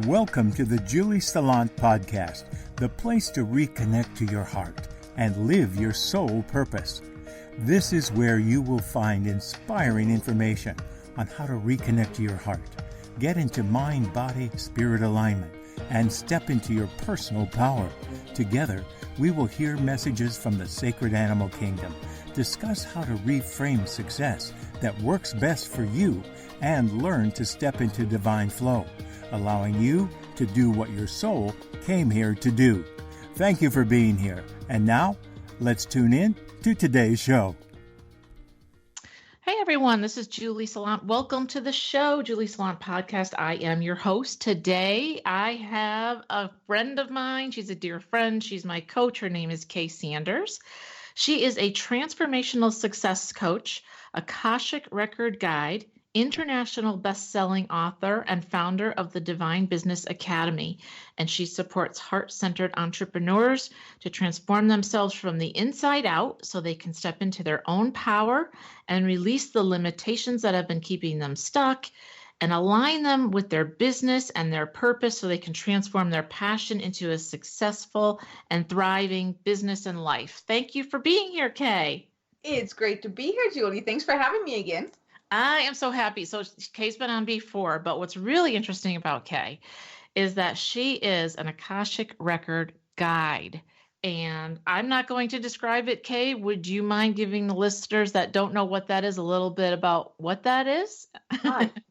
Welcome to the Julie Salant Podcast, the place to reconnect to your heart and live your soul purpose. This is where you will find inspiring information on how to reconnect to your heart, get into mind, body, spirit alignment, and step into your personal power. Together, we will hear messages from the sacred animal kingdom, discuss how to reframe success that works best for you, and learn to step into divine flow, allowing you to do what your soul came here to do. Thank you for being here. And now, let's tune in to today's show. Hey everyone, this is Julie Salant. Welcome to the show, Julie Salant Podcast. I am your host. Today, I have a friend of mine. She's a dear friend. She's my coach. Her name is Kay Sanders. She is a transformational success coach, Akashic Record Guide, international best-selling author, and founder of the Divine Business Academy. And she supports heart-centered entrepreneurs to transform themselves from the inside out so they can step into their own power and release the limitations that have been keeping them stuck and align them with their business and their purpose so they can transform their passion into a successful and thriving business and life. Thank you for being here, Kay. It's great to be here, Julie. Thanks for having me again. I am so happy. So Kay's been on before, but what's really interesting about Kay is that she is an Akashic Record Guide. And I'm not going to describe it, Kay. Would you mind giving the listeners that don't know what that is a little bit about what that is?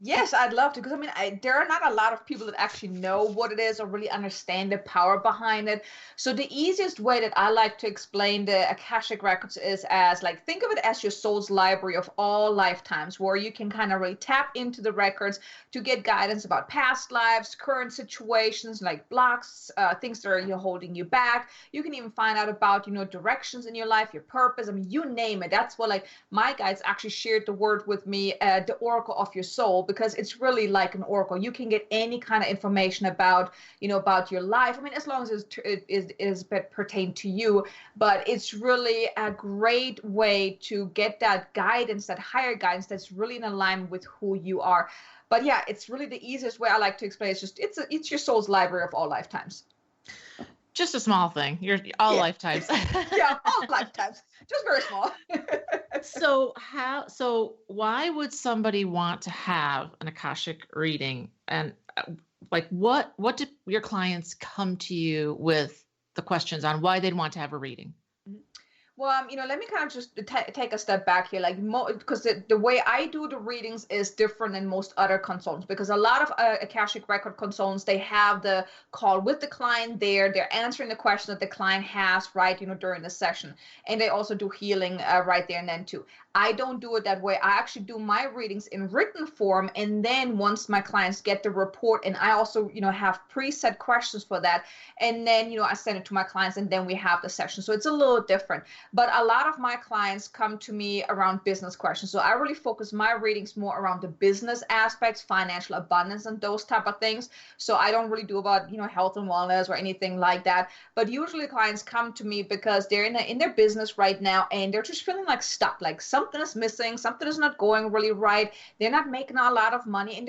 Yes, I'd love to, because there are not a lot of people that actually know what it is or really understand the power behind it. So the easiest way that I like to explain the Akashic Records is as think of it as your soul's library of all lifetimes, where you can kind of really tap into the records to get guidance about past lives, current situations like blocks, things that are holding you back. You can even find out about directions in your life, your purpose. I mean, you name it. That's what my guides actually shared the word with me, the oracle of your soul, because it's really like an oracle. You can get any kind of information about about your life. I mean, as long as it is pertained to you, but it's really a great way to get that guidance, that higher guidance that's really in alignment with who you are. But yeah, it's really the easiest way I like to explain. It's your soul's library of all lifetimes. Just a small thing. All lifetimes. Yeah, all lifetimes. Just very small. So why would somebody want to have an Akashic reading? And what do your clients come to you with the questions on why they'd want to have a reading? Well, let me kind of just take a step back here, because the way I do the readings is different than most other consultants, because a lot of Akashic Record consultants, they have the call with the client there. They're answering the question that the client has, right, during the session. And they also do healing right there and then too. I don't do it that way. I actually do my readings in written form. And then once my clients get the report, and I also, have preset questions for that. And then, I send it to my clients, and then we have the session. So it's a little different. But a lot of my clients come to me around business questions. So I really focus my readings more around the business aspects, financial abundance, and those type of things. So I don't really do about, health and wellness or anything like that. But usually clients come to me because they're in their business right now, and they're just feeling stuck, something is missing, something is not going really right. They're not making a lot of money, and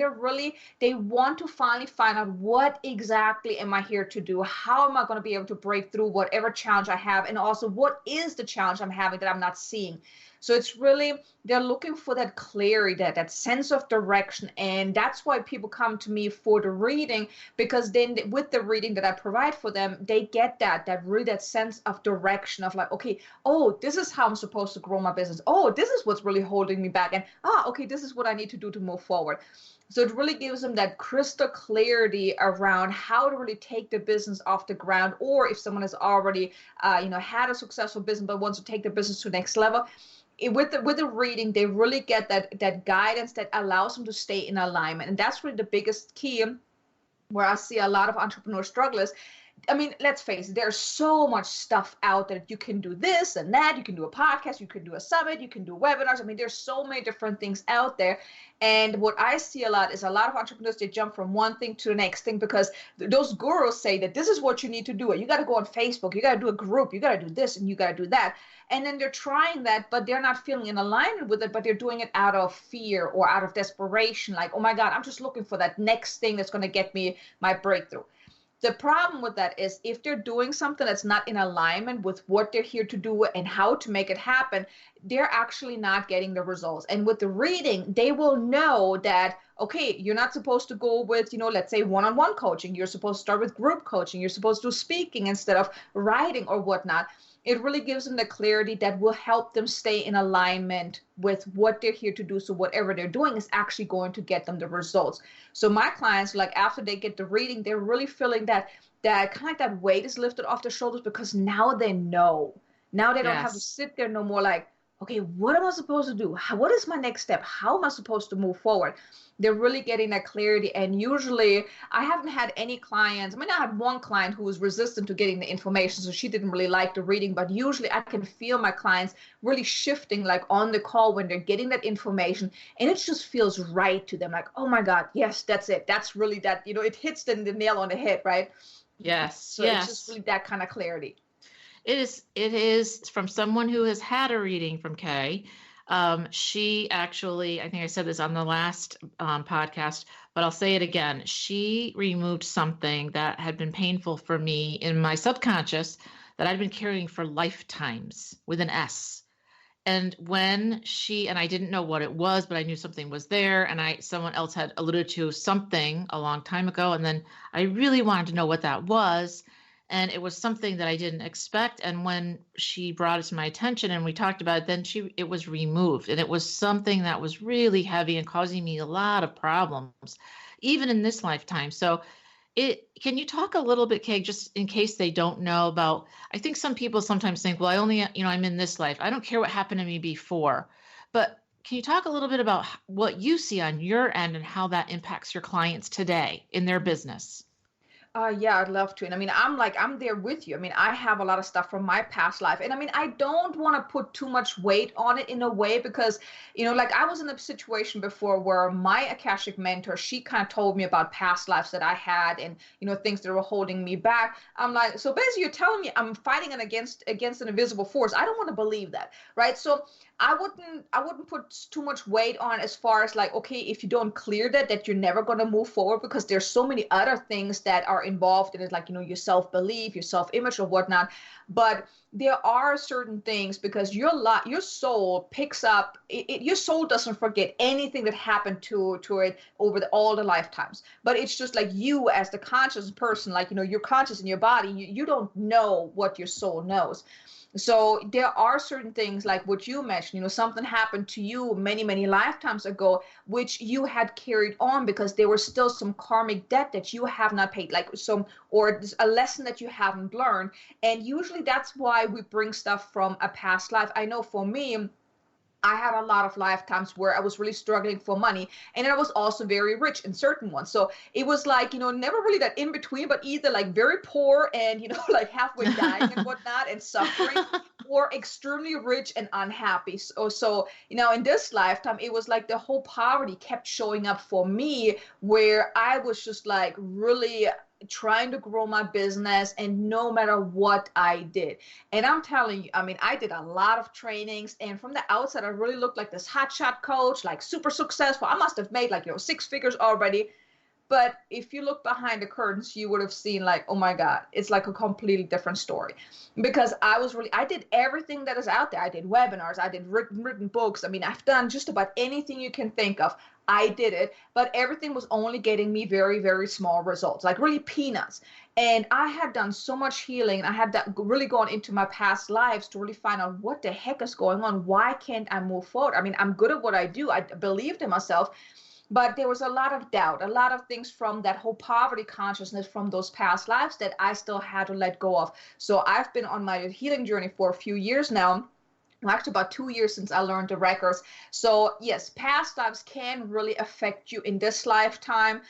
they want to finally find out, what exactly am I here to do? How am I going to be able to break through whatever challenge I have? And also, what is the challenge I'm having that I'm not seeing? So it's really, they're looking for that clarity, that sense of direction. And that's why people come to me for the reading, because then with the reading that I provide for them, they get that sense of direction of okay, oh, this is how I'm supposed to grow my business. Oh, this is what's really holding me back. And okay, this is what I need to do to move forward. So it really gives them that crystal clarity around how to really take the business off the ground, or if someone has already, had a successful business but wants to take the business to the next level. With the reading, they really get that guidance that allows them to stay in alignment. And that's really the biggest key where I see a lot of entrepreneurs struggle is I mean, let's face it, there's so much stuff out there. You can do this and that. You can do a podcast. You can do a summit. You can do webinars. I mean, there's so many different things out there. And what I see a lot is a lot of entrepreneurs, they jump from one thing to the next thing because those gurus say that this is what you need to do. You got to go on Facebook. You got to do a group. You got to do this and you got to do that. And then they're trying that, but they're not feeling in alignment with it, but they're doing it out of fear or out of desperation. Like, oh my God, I'm just looking for that next thing that's going to get me my breakthrough. The problem with that is if they're doing something that's not in alignment with what they're here to do and how to make it happen, they're actually not getting the results. And with the reading, they will know that, okay, you're not supposed to go with, let's say one-on-one coaching. You're supposed to start with group coaching. You're supposed to do speaking instead of writing or whatnot. It really gives them the clarity that will help them stay in alignment with what they're here to do. So whatever they're doing is actually going to get them the results. So my clients, like after they get the reading, they're really feeling that kind of like that weight is lifted off their shoulders because now they know. Now they don't have to sit there no more like, okay, what am I supposed to do? What is my next step? How am I supposed to move forward? They're really getting that clarity. And usually I haven't had any clients. I mean, I had one client who was resistant to getting the information, so she didn't really like the reading. But usually I can feel my clients really shifting like on the call when they're getting that information. And it just feels right to them. Like, oh my God, yes, that's it. That's really that, it hits the nail on the head, right? Yes. So it's just really that kind of clarity. It is from someone who has had a reading from Kay. She actually, I think I said this on the last podcast, but I'll say it again. She removed something that had been painful for me in my subconscious that I'd been carrying for lifetimes with an S. And when and I didn't know what it was, but I knew something was there, and someone else had alluded to something a long time ago, and then I really wanted to know what that was. And it was something that I didn't expect. And when she brought it to my attention and we talked about it, then it was removed. And it was something that was really heavy and causing me a lot of problems, even in this lifetime. So can you talk a little bit, Kay, just in case they don't know about, I think some people sometimes think, well, I'm in this life. I don't care what happened to me before. But can you talk a little bit about what you see on your end and how that impacts your clients today in their business? Yeah, I'd love to. And I mean, I'm there with you. I mean, I have a lot of stuff from my past life. And I mean, I don't want to put too much weight on it in a way because, like I was in a situation before where my Akashic mentor, she kind of told me about past lives that I had and, things that were holding me back. I'm like, so basically you're telling me I'm fighting against an invisible force. I don't want to believe that, right? So I wouldn't put too much weight on as far as like, okay, if you don't clear that you're never going to move forward because there's so many other things that are involved in it, like, your self-belief, your self-image or whatnot. But there are certain things because your soul picks up, your soul doesn't forget anything that happened to it over all the lifetimes. But it's just like you as the conscious person, like, you're conscious in your body, you don't know what your soul knows. So there are certain things like what you mentioned, something happened to you many, many lifetimes ago, which you had carried on because there was still some karmic debt that you have not paid, or a lesson that you haven't learned. And usually that's why we bring stuff from a past life. I know for me, I had a lot of lifetimes where I was really struggling for money, and I was also very rich in certain ones. So it was like, never really that in between, but either like very poor and, like halfway dying and whatnot and suffering, or extremely rich and unhappy. So, in this lifetime, it was like the whole poverty kept showing up for me where I was just like really trying to grow my business, and no matter what I did. And I'm telling you, I mean, I did a lot of trainings, and from the outside, I really looked like this hotshot coach, like super successful. I must have made like, 6 figures already. But if you look behind the curtains, you would have seen like, oh my God, it's like a completely different story. Because I did everything that is out there. I did webinars, I did written books. I mean, I've done just about anything you can think of. I did it, but everything was only getting me very, very small results, like really peanuts. And I had done so much healing. I had really gone into my past lives to really find out what the heck is going on. Why can't I move forward? I mean, I'm good at what I do. I believed in myself. But there was a lot of doubt, a lot of things from that whole poverty consciousness from those past lives that I still had to let go of. So I've been on my healing journey for a few years now. Actually, about 2 years since I learned the records. So yes, past lives can really affect you in this lifetime.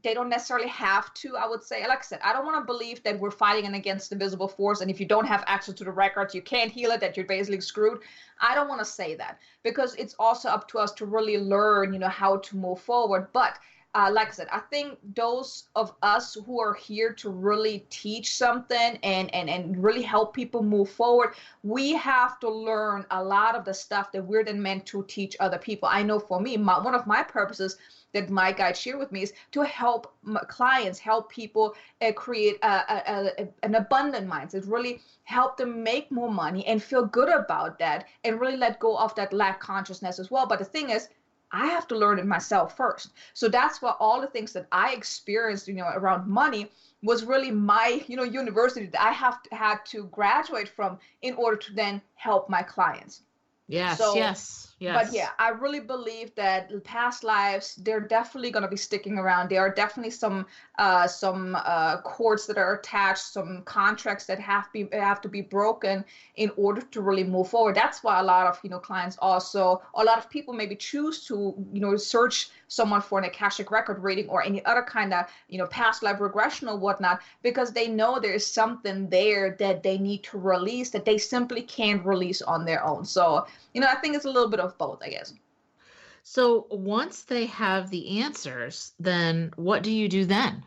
they don't necessarily have to, I would say. Like I said, I don't want to believe that we're fighting against invisible force, and if you don't have access to the records, you can't heal it, that you're basically screwed. I don't want to say that, because it's also up to us to really learn, how to move forward. But like I said, I think those of us who are here to really teach something and really help people move forward, we have to learn a lot of the stuff that we're then meant to teach other people. I know for me, one of my purposes that my guide shared with me is to help my clients, help people create an abundant mindset, really help them make more money and feel good about that, and really let go of that lack consciousness as well. But the thing is, I have to learn it myself first. So that's why all the things that I experienced, around money was really my, university that I had to graduate from in order to then help my clients. Yes, So, yes. But yeah, I really believe that past lives, they're definitely going to be sticking around. There are definitely some cords that are attached, some contracts that have to be broken in order to really move forward. That's why a lot of clients also, a lot of people maybe choose to search someone for an Akashic record reading or any other kind of past life regression or whatnot, because they know there is something there that they need to release that they simply can't release on their own. So I think it's a little bit of both, I guess. So once they have the answers, then what do you do then?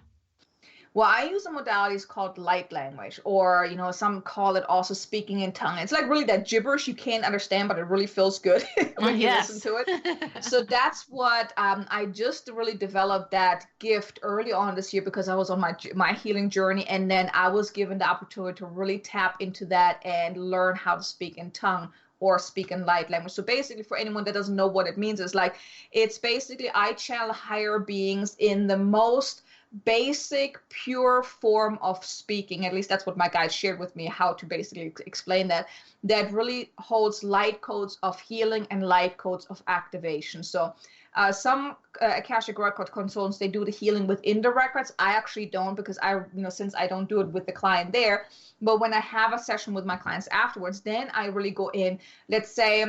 Well, I use a modality called light language, or some call it also speaking in tongue. It's like really that gibberish you can't understand, but it really feels good when you listen to it. So that's what I just really developed that gift early on this year, because I was on my healing journey, and then I was given the opportunity to really tap into that and learn how to speak in tongue or speak in light language. So basically, for anyone that doesn't know what it means, it's basically I channel higher beings in the most basic, pure form of speaking. At least that's what my guide shared with me, how to basically explain that really holds light codes of healing and light codes of activation. So some Akashic record consultants, they do the healing within the records. I actually don't, because since I don't do it with the client there. But when I have a session with my clients afterwards, then I really go in. Let's say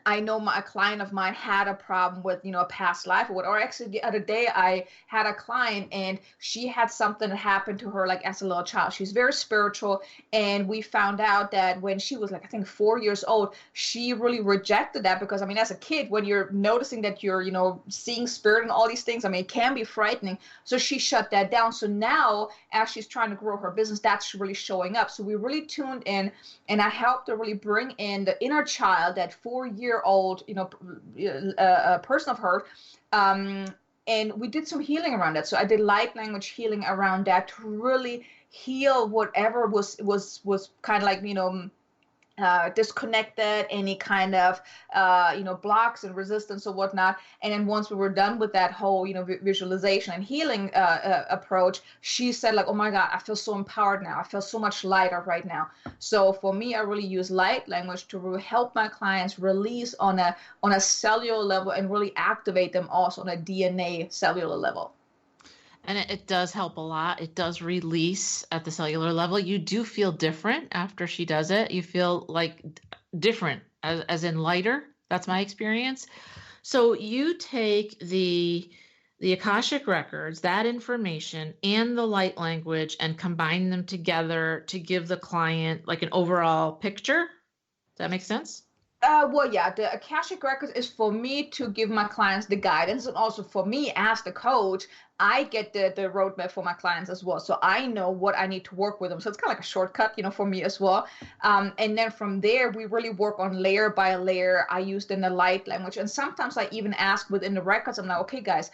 I know a client of mine had a problem with, a past life or actually the other day I had a client and she had something that happened to her like as a little child. She's very spiritual, and we found out that when she was I think 4 years old, she really rejected that, because as a kid, when you're noticing that you're, seeing spirit and all these things, it can be frightening. So she shut that down. So now as she's trying to grow her business, that's really showing up. So we really tuned in, and I helped her really bring in the inner child, that 4-year-old, person of her. And we did some healing around that. So I did light language healing around that to really heal whatever was kind of disconnected, any kind of blocks and resistance or whatnot. And then once we were done with that whole visualization and healing approach, she said oh my God, I feel so empowered now. I feel so much lighter right now. So for me, I really use light language to really help my clients release on a cellular level and really activate them also on a DNA cellular level. And it does help a lot. It does release at the cellular level. You do feel different after she does it. You feel different, as in lighter. That's my experience. So you take the Akashic records, that information, and the light language, and combine them together to give the client an overall picture. Does that make sense? Well, yeah, the Akashic records is for me to give my clients the guidance, and also for me as the coach, I get the roadmap for my clients as well. So I know what I need to work with them. So it's kind of like a shortcut, for me as well. And then from there, we really work on layer by layer. I use then the light language. And sometimes I even ask within the records, I'm like, okay, guys,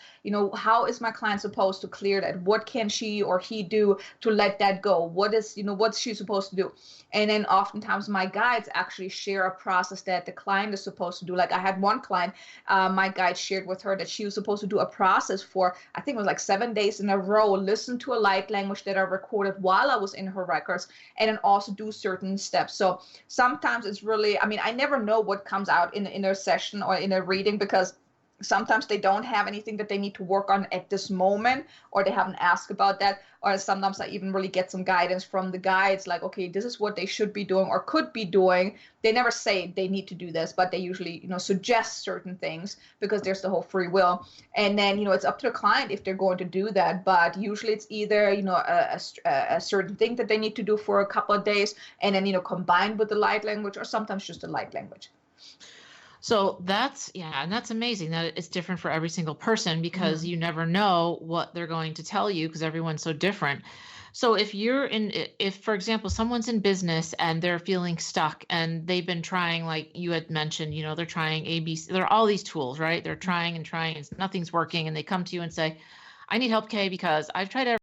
how is my client supposed to clear that? What can she or he do to let that go? What's she supposed to do? And then oftentimes my guides actually share a process that the client is supposed to do. Like I had one client, my guide shared with her that she was supposed to do a process for, I think it was 7 days in a row, listen to a light language that I recorded while I was in her records, and then also do certain steps. So sometimes it's really, I never know what comes out in a session or in a reading, because Sometimes they don't have anything that they need to work on at this moment, or they haven't asked about that. Or sometimes I even really get some guidance from the guides, like, okay, this is what they should be doing or could be doing. They never say they need to do this, but they usually, suggest certain things because there's the whole free will. And then, it's up to the client if they're going to do that. But usually it's either, a certain thing that they need to do for a couple of days, and then, combined with the light language, or sometimes just the light language. So and that's amazing that it's different for every single person, because you never know what they're going to tell you because everyone's so different. So if, for example, someone's in business and they're feeling stuck and they've been trying, like you had mentioned, they're trying ABC, there are all these tools, right? They're trying and trying and nothing's working. And they come to you and say, I need help, Kay, because I've tried